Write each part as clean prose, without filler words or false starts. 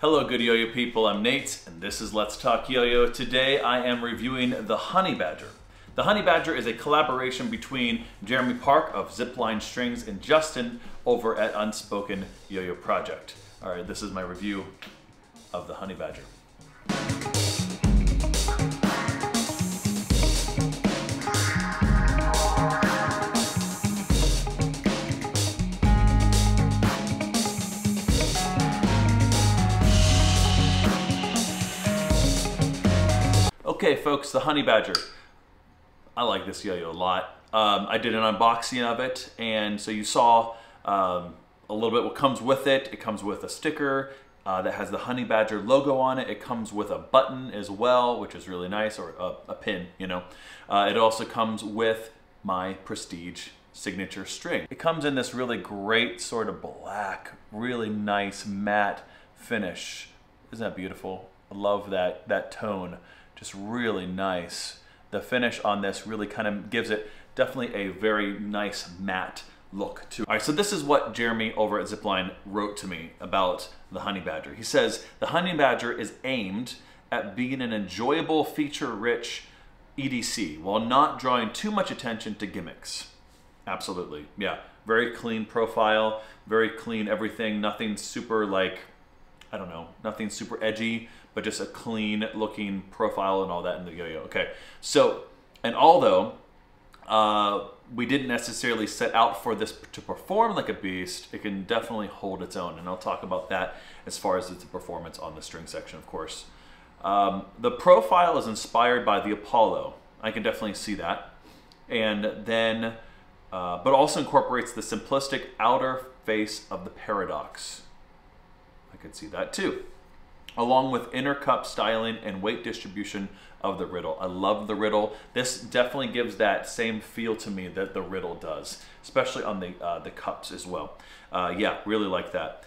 Hello good yo-yo people, I'm Nate and this is Let's Talk Yo-Yo. Today I am reviewing the Honey Badger. The Honey Badger is a collaboration between Jeremy Park of ZipLine Strings and Justin over at Unspoken Yo-Yo Project. Alright, this is my review of the Honey Badger. Okay folks, the Honey Badger. I like this yo-yo a lot. I did an unboxing of it, and so you saw a little bit what comes with it. It comes with a sticker that has the Honey Badger logo on it. It comes with a button as well, which is really nice, or a pin, you know. It also comes with my Prestige signature string. It comes in this really great sort of black, really nice matte finish. Isn't that beautiful? I love that tone. Just really nice. The finish on this really kind of gives it definitely a very nice matte look to it. All right, so this is what Jeremy over at ZipLine wrote to me about the Honey Badger. He says, the Honey Badger is aimed at being an enjoyable, feature-rich EDC while not drawing too much attention to gimmicks. Absolutely, yeah. Very clean profile, very clean everything, nothing super like, I don't know, nothing super edgy, but just a clean looking profile and all that in the yo-yo. Okay, so, and although we didn't necessarily set out for this to perform like a beast, it can definitely hold its own, and I'll talk about that as far as its performance on the string section, of course. The profile is inspired by the Apollo. I can definitely see that. And then, but also incorporates the simplistic outer face of the Paradox. I could see that too. Along with inner cup styling and weight distribution of the riddle. I love the riddle. This definitely gives that same feel to me that the riddle does, especially on the cups as well. Yeah, really like that.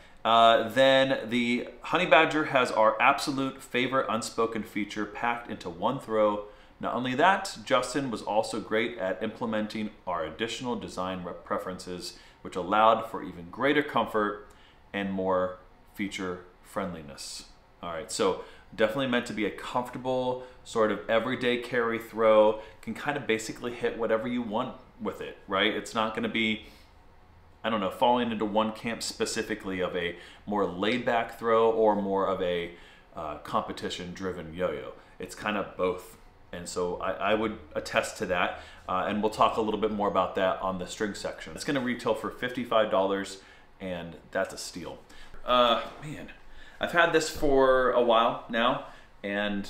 Then the Honey Badger has our absolute favorite unspoken feature packed into one throw. Not only that, Justin was also great at implementing our additional design preferences, which allowed for even greater comfort and more feature friendliness. All right, so definitely meant to be a comfortable sort of everyday carry throw, can kind of basically hit whatever you want with it, right? It's not gonna be, I don't know, falling into one camp specifically of a more laid back throw or more of a competition driven yo-yo. It's kind of both. And so I would attest to that. And we'll talk a little bit more about that on the string section. It's gonna retail for $55 and that's a steal. Man. I've had this for a while now, and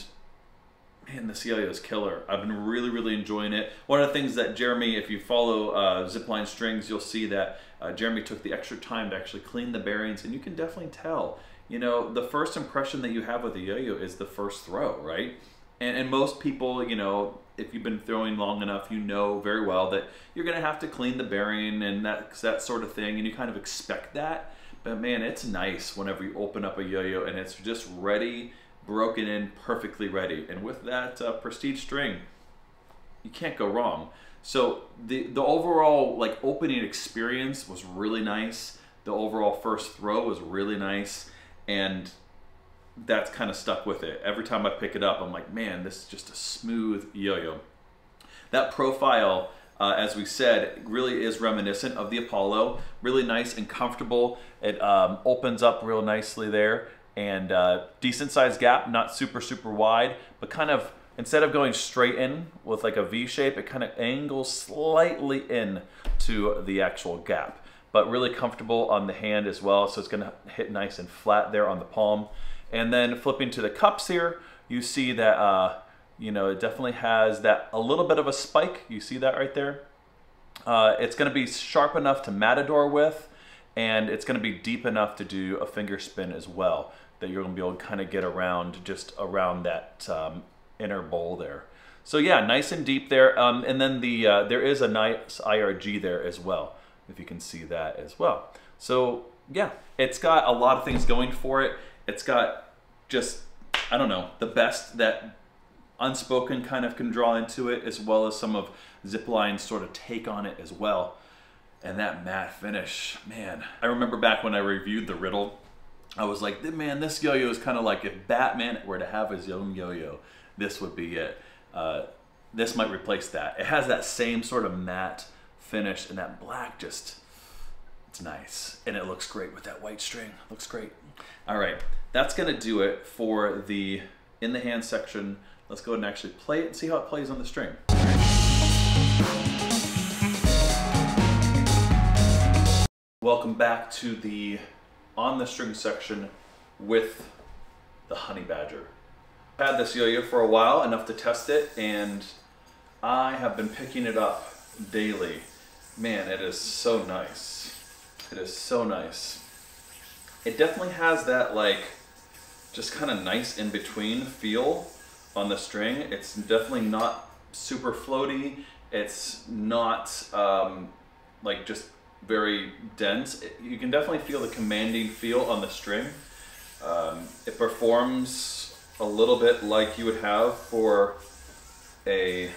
man, this yo-yo is killer. I've been really enjoying it. One of the things that Jeremy, if you follow ZipLine Strings, you'll see that Jeremy took the extra time to actually clean the bearings, and you can definitely tell. You know, the first impression that you have with a yo-yo is the first throw, right? And most people, you know, if you've been throwing long enough, you know very well that you're gonna have to clean the bearing and that sort of thing, and you kind of expect that. But man, it's nice whenever you open up a yo-yo and it's just ready, broken in, perfectly ready. And with that Prestige string, you can't go wrong. So the overall like opening experience was really nice. The overall first throw was really nice, and that's kind of stuck with it. Every time I pick it up, I'm like, man, this is just a smooth yo-yo. That profile, as we said, really is reminiscent of the Apollo. Really nice and comfortable. It opens up real nicely there, and decent sized gap, not super wide, but kind of, instead of going straight in with like a V shape, it kind of angles slightly in to the actual gap, but really comfortable on the hand as well. So it's gonna hit nice and flat there on the palm. And then flipping to the cups here, you see that you know, it definitely has that a little bit of a spike. You see that right there? It's gonna be sharp enough to matador with, and it's gonna be deep enough to do a finger spin as well, that you're gonna be able to kind of get around, just around that inner bowl there. So yeah, nice and deep there. And then there is a nice IRG there as well, if you can see that as well. So yeah, it's got a lot of things going for it. It's got just, I don't know, the best that Unspoken kind of can draw into it, as well as some of ZipLine's sort of take on it as well. And that matte finish, man. I remember back when I reviewed the Riddle, I was like, man, this yo-yo is kind of like if Batman were to have his own yo-yo, this would be it. This might replace that. It has that same sort of matte finish, and that black just, it's nice. And it looks great with that white string. Looks great. All right, that's gonna do it for the in the hand section. Let's go ahead and actually play it and see how it plays on the string. Welcome back to the on the string section with the Honey Badger. I've had this yo-yo for a while, enough to test it, and I have been picking it up daily. Man, it is so nice. It is so nice. It definitely has that like just kind of nice in between feel on the string. It's definitely not super floaty. It's not like just very dense. You can definitely feel the commanding feel on the string. It performs a little bit like you would have for a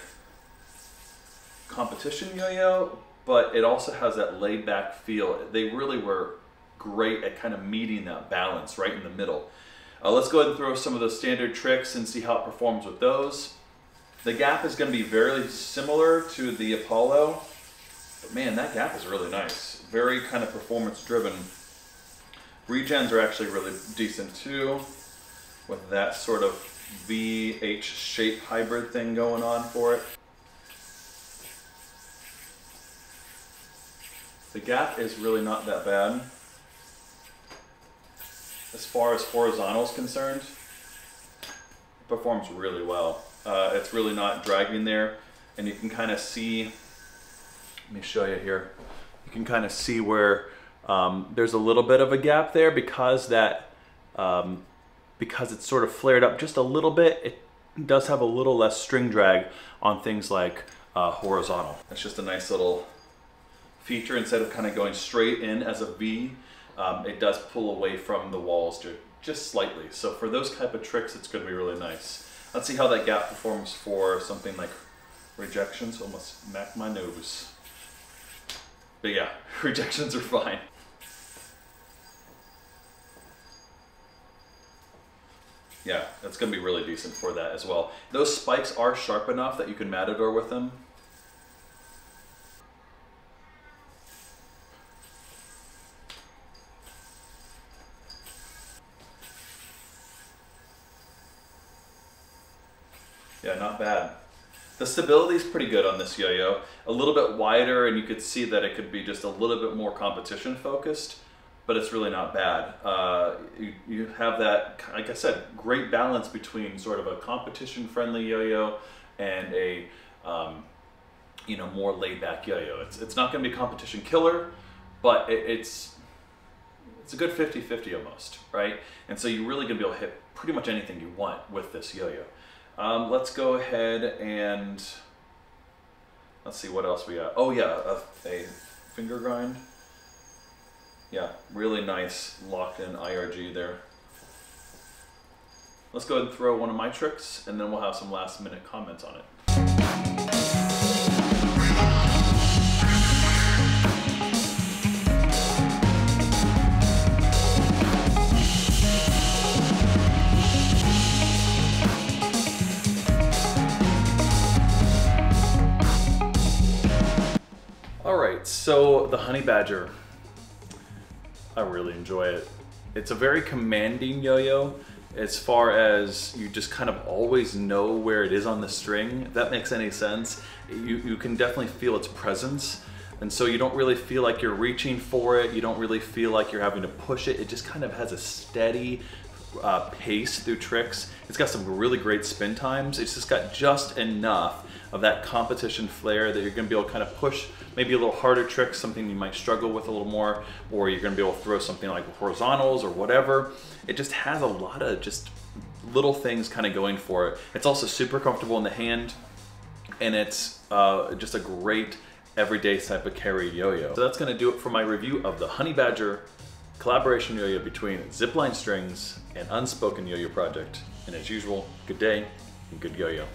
competition yo-yo, but it also has that laid back feel. They really were great at kind of meeting that balance right in the middle. Let's go ahead and throw some of those standard tricks and see how it performs with those. The gap is going to be very similar to the Apollo, but man, that gap is really nice. Very kind of performance driven. Regens are actually really decent too, with that sort of VH shape hybrid thing going on for it. The gap is really not that bad. As far as horizontal is concerned, it performs really well. It's really not dragging there, and you can kind of see, let me show you here. You can kind of see where there's a little bit of a gap there because that, because it's sort of flared up just a little bit. It does have a little less string drag on things like horizontal. It's just a nice little feature. Instead of kind of going straight in as a V, it does pull away from the walls just slightly. So for those type of tricks, it's going to be really nice. Let's see how that gap performs for something like rejections. Almost smacked my nose. But yeah, rejections are fine. Yeah, that's going to be really decent for that as well. Those spikes are sharp enough that you can matador with them. Yeah, not bad. The stability is pretty good on this yo-yo. A little bit wider, and you could see that it could be just a little bit more competition focused, but it's really not bad. You have that, like I said, great balance between sort of a competition friendly yo-yo and a you know, more laid back yo-yo. It's not going to be a competition killer, but it's a good 50-50 almost, right? And so you're really going to be able to hit pretty much anything you want with this yo-yo. Let's go ahead and let's see what else we got. Oh yeah, a finger grind. Yeah, really nice locked in IRG there. Let's go ahead and throw one of my tricks, and then we'll have some last minute comments on it. So the Honey Badger, I really enjoy it. It's a very commanding yo-yo as far as you just kind of always know where it is on the string, if that makes any sense. You can definitely feel its presence, and so you don't really feel like you're reaching for it. You don't really feel like you're having to push it. It just kind of has a steady pace through tricks. It's got some really great spin times. It's just got just enough of that competition flair that you're going to be able to kind of push maybe a little harder tricks, something you might struggle with a little more, or you're going to be able to throw something like horizontals or whatever. It just has a lot of just little things kind of going for it. It's also super comfortable in the hand, and it's just a great everyday type of carry yo-yo. So that's going to do it for my review of the Honey Badger collaboration yo-yo between ZipLine Strings and Unspoken yo-yo project. And as usual, good day and good yo-yo.